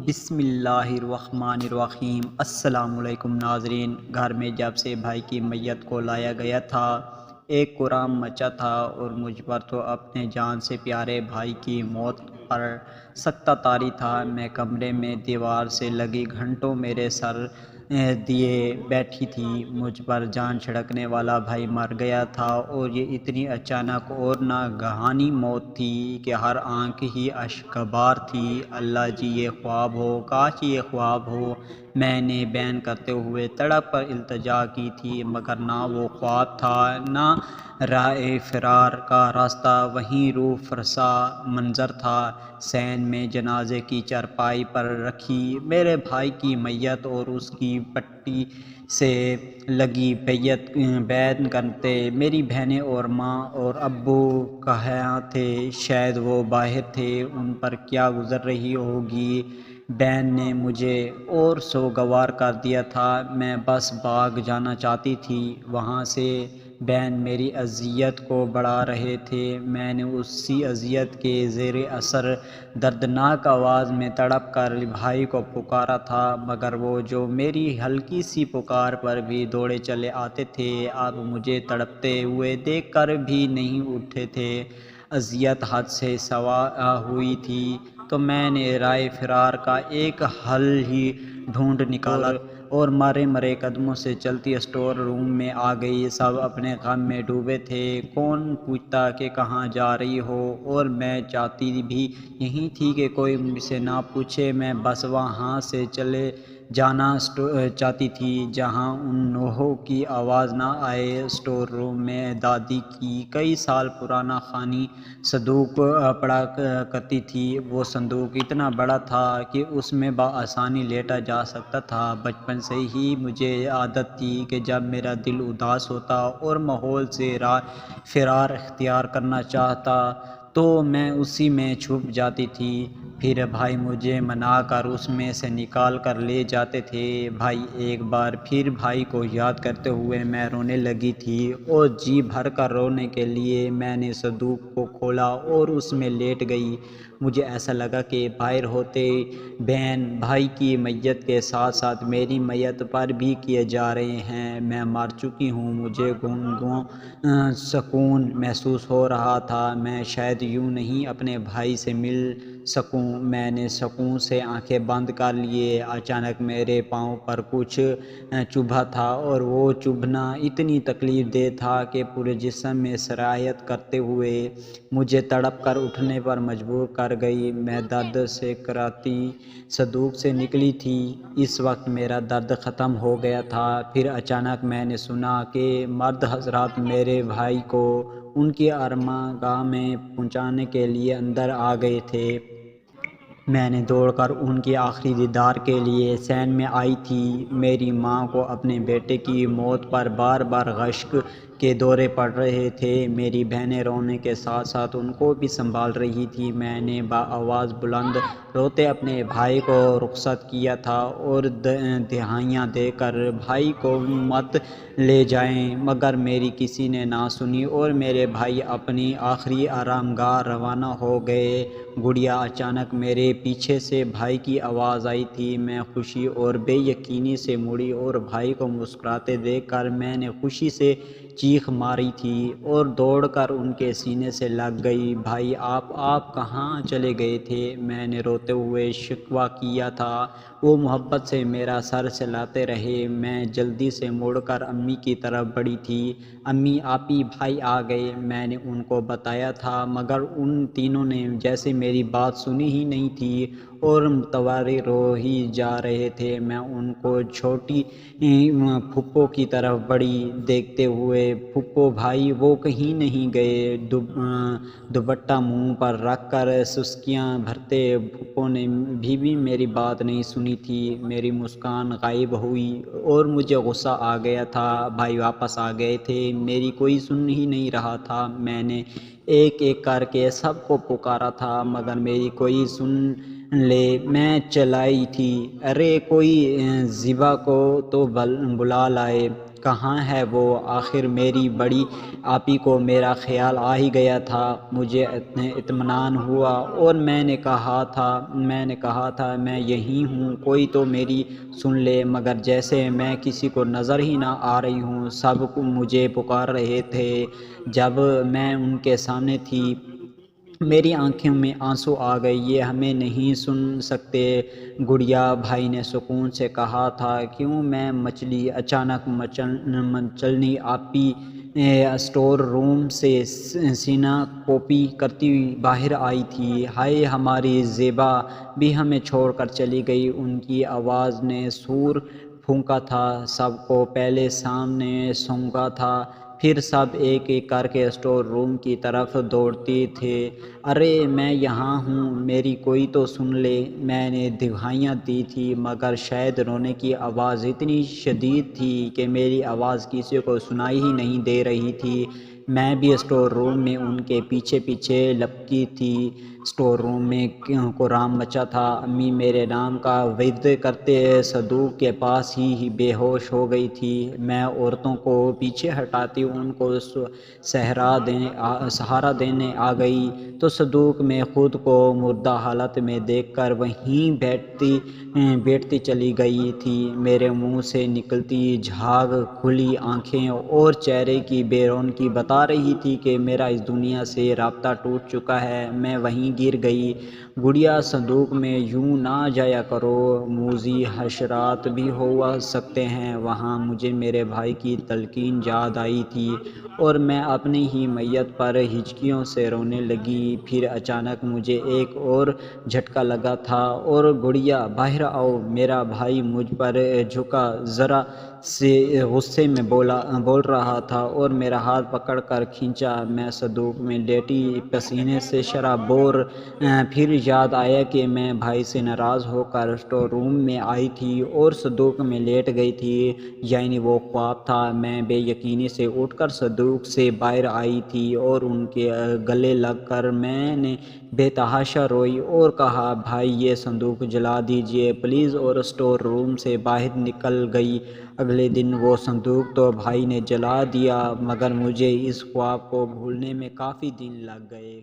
بسم اللہ الرحمن الرحیم۔ السلام علیکم ناظرین، گھر میں جب سے بھائی کی میت کو لایا گیا تھا ایک قرام مچا تھا اور مجھ پر تو اپنے جان سے پیارے بھائی کی موت پر سکتہ طاری تھا۔ میں کمرے میں دیوار سے لگی گھنٹوں میرے سر دیے بیٹھی تھی۔ مجھ پر جان چھڑکنے والا بھائی مر گیا تھا اور یہ اتنی اچانک اور ناگہانی موت تھی کہ ہر آنکھ ہی اشکبار تھی۔ اللہ جی یہ خواب ہو، کاش یہ خواب ہو، میں نے بیان کرتے ہوئے تڑپ کر التجا کی تھی، مگر نہ وہ خواب تھا نہ راہ فرار کا راستہ، وہیں روح فرسا منظر تھا۔ صحن میں جنازے کی چارپائی پر رکھی میرے بھائی کی میت اور اس کی پٹی سے لگی بیعت کرتے میری بہنیں اور ماں اور ابو کہاں تھے؟ شاید وہ باہر تھے، ان پر کیا گزر رہی ہوگی۔ بہن نے مجھے اور سوگوار کر دیا تھا، میں بس بھاگ جانا چاہتی تھی وہاں سے۔ بہن میری اذیت کو بڑھا رہے تھے، میں نے اسی اذیت کے زیر اثر دردناک آواز میں تڑپ کر بھائی کو پکارا تھا، مگر وہ جو میری ہلکی سی پکار پر بھی دوڑے چلے آتے تھے، اب مجھے تڑپتے ہوئے دیکھ کر بھی نہیں اٹھے تھے۔ اذیت حد سے سوا ہوئی تھی تو میں نے راہ فرار کا ایک حل ہی ڈھونڈ نکالا اور مرے قدموں سے چلتی اسٹور روم میں آ گئی۔ سب اپنے غم میں ڈوبے تھے، کون پوچھتا کہ کہاں جا رہی ہو، اور میں چاہتی بھی یہی تھی کہ کوئی مجھ سے نہ پوچھے۔ میں بس وہاں سے چلے جانا چاہتی تھی جہاں ان نوحوں کی آواز نہ آئے۔ اسٹور روم میں دادی کی کئی سال پرانا خانی صندوق پڑا کرتی تھی۔ وہ صندوق اتنا بڑا تھا کہ اس میں بآسانی لیٹا جا سکتا تھا۔ بچپن سے ہی مجھے عادت تھی کہ جب میرا دل اداس ہوتا اور ماحول سے راہ فرار اختیار کرنا چاہتا تو میں اسی میں چھپ جاتی تھی، پھر بھائی مجھے منا کر اس میں سے نکال کر لے جاتے تھے۔ بھائی ایک بار پھر بھائی کو یاد کرتے ہوئے میں رونے لگی تھی اور جی بھر کر رونے کے لیے میں نے صندوق کو کھولا اور اس میں لیٹ گئی۔ مجھے ایسا لگا کہ باہر ہوتے بہن بھائی کی میت کے ساتھ ساتھ میری میت پر بھی کیے جا رہے ہیں۔ میں مر چکی ہوں، مجھے گنگوں سکون محسوس ہو رہا تھا، میں شاید یوں نہیں اپنے بھائی سے مل سکوں۔ میں نے سکون سے آنکھیں بند کر لیے، اچانک میرے پاؤں پر کچھ چبھا تھا اور وہ چبھنا اتنی تکلیف دہ تھا کہ پورے جسم میں سرایت کرتے ہوئے مجھے تڑپ کر اٹھنے پر مجبور کر گئی۔ میں درد سے کراتی صندوق سے نکلی تھی، اس وقت میرا درد ختم ہو گیا تھا۔ پھر اچانک میں نے سنا کہ مرد حضرات میرے بھائی کو ان کی آرام گاہ میں پہنچانے کے لیے اندر آ گئے تھے۔ میں نے دوڑ کر ان کی آخری دیدار کے لیے صحن میں آئی تھی۔ میری ماں کو اپنے بیٹے کی موت پر بار بار اشک کے دورے پڑ رہے تھے، میری بہنیں رونے کے ساتھ ساتھ ان کو بھی سنبھال رہی تھیں۔ میں نے بآواز بلند روتے اپنے بھائی کو رخصت کیا تھا اور دہائیاں دے کر بھائی کو مت لے جائیں، مگر میری کسی نے نہ سنی اور میرے بھائی اپنی آخری آرام گاہ روانہ ہو گئے۔ گڑیا، اچانک میرے پیچھے سے بھائی کی آواز آئی تھی۔ میں خوشی اور بے یقینی سے مڑی اور بھائی کو مسکراتے دیکھ کر میں نے خوشی سے چیخ ماری تھی اور دوڑ کر ان کے سینے سے لگ گئی۔ بھائی آپ کہاں چلے گئے تھے؟ میں نے روتے ہوئے شکوہ کیا تھا۔ وہ محبت سے میرا سر سہلاتے رہے۔ میں جلدی سے مڑ کر امی کی طرف بڑھی تھی۔ امی آپی بھائی آ گئے، میں نے ان کو بتایا تھا، مگر ان تینوں نے جیسے میری بات سنی ہی نہیں تھی اور متواتر رو ہی جا رہے تھے۔ میں ان کو چھوٹی پھوپھو کی طرف بڑھی دیکھتے ہوئے، پھوپھو بھائی وہ کہیں نہیں گئے؟ دوپٹہ منہ پر رکھ کر سسکیاں بھرتے پھوپھو نے بھی میری بات نہیں سنی تھی۔ میری مسکان غائب ہوئی اور مجھے غصہ آ گیا تھا۔ بھائی واپس آ گئے تھے، میری کوئی سن ہی نہیں رہا تھا۔ میں نے ایک ایک کر کے سب کو پکارا تھا، مگر میری کوئی سن لے۔ میں چلائی تھی، ارے کوئی زیبا کو تو بلا لائے۔ کہاں ہے وہ؟ آخر میری بڑی آپی کو میرا خیال آ ہی گیا تھا۔ مجھے اطمینان ہوا اور میں نے کہا تھا میں یہیں ہوں، کوئی تو میری سن لے، مگر جیسے میں کسی کو نظر ہی نہ آ رہی ہوں۔ سب مجھے پکار رہے تھے۔ جب میں ان کے سامنے تھی میری آنکھوں میں آنسو آ گئے۔ یہ ہمیں نہیں سن سکتے گڑیا، بھائی نے سکون سے کہا تھا۔ کیوں میں مچلی؟ اچانک مچلنی آپی اسٹور روم سے سینہ کوپی کرتی باہر آئی تھی۔ ہائے ہماری زیبا بھی ہمیں چھوڑ کر چلی گئی۔ ان کی آواز نے سور پھونکا تھا، سب کو پہلے سامنے سونگا تھا، پھر سب ایک ایک کر کے اسٹور روم کی طرف دوڑتے تھے۔ ارے میں یہاں ہوں، میری کوئی تو سن لے۔ میں نے دہائیاں دی تھیں مگر شاید رونے کی آواز اتنی شدید تھی کہ میری آواز کسی کو سنائی ہی نہیں دے رہی تھی۔ میں بھی اسٹور روم میں ان کے پیچھے پیچھے لپکی تھی۔ اسٹور روم میں کورام مچا تھا۔ امی میرے نام کا ورد کرتے صندوق کے پاس ہی بے ہوش ہو گئی تھی۔ میں عورتوں کو پیچھے ہٹاتی ان کو سہارا دینے آ گئی تو صندوق میں خود کو مردہ حالت میں دیکھ کر وہیں بیٹھتی چلی گئی تھی۔ میرے منہ سے نکلتی جھاگ، کھلی آنکھیں اور چہرے کی بے رونقی بتا رہی تھی کہ میرا اس دنیا سے رابطہ ٹوٹ چکا ہے۔ میں وہیں گر گئی۔ گڑیا صندوق میں یوں نہ جایا کرو، موذی حشرات بھی ہو سکتے ہیں وہاں۔ مجھے میرے بھائی کی تلقین یاد آئی تھی اور میں اپنی ہی میت پر ہچکیوں سے رونے لگی۔ پھر اچانک مجھے ایک اور جھٹکا لگا تھا اور گڑیا باہر آؤ، میرا بھائی مجھ پر جھکا، ذرا سے غصے میں بول رہا تھا اور میرا ہاتھ پکڑ کر کھینچا۔ میں صندوق میں لیٹی، پسینے سے شرابور۔ پھر یاد آیا کہ میں بھائی سے ناراض ہو کر اسٹور روم میں آئی تھی اور صندوق میں لیٹ گئی تھی، یعنی وہ خواب تھا۔ میں بے یقینی سے اٹھ کر صندوق سے باہر آئی تھی اور ان کے گلے لگ کر میں نے بے تحاشا روئی اور کہا، بھائی یہ صندوق جلا دیجئے پلیز، اور اسٹور روم سے باہر نکل گئی۔ اگلے دن وہ صندوق تو بھائی نے جلا دیا مگر مجھے اس خواب کو بھولنے میں کافی دن لگ گئے۔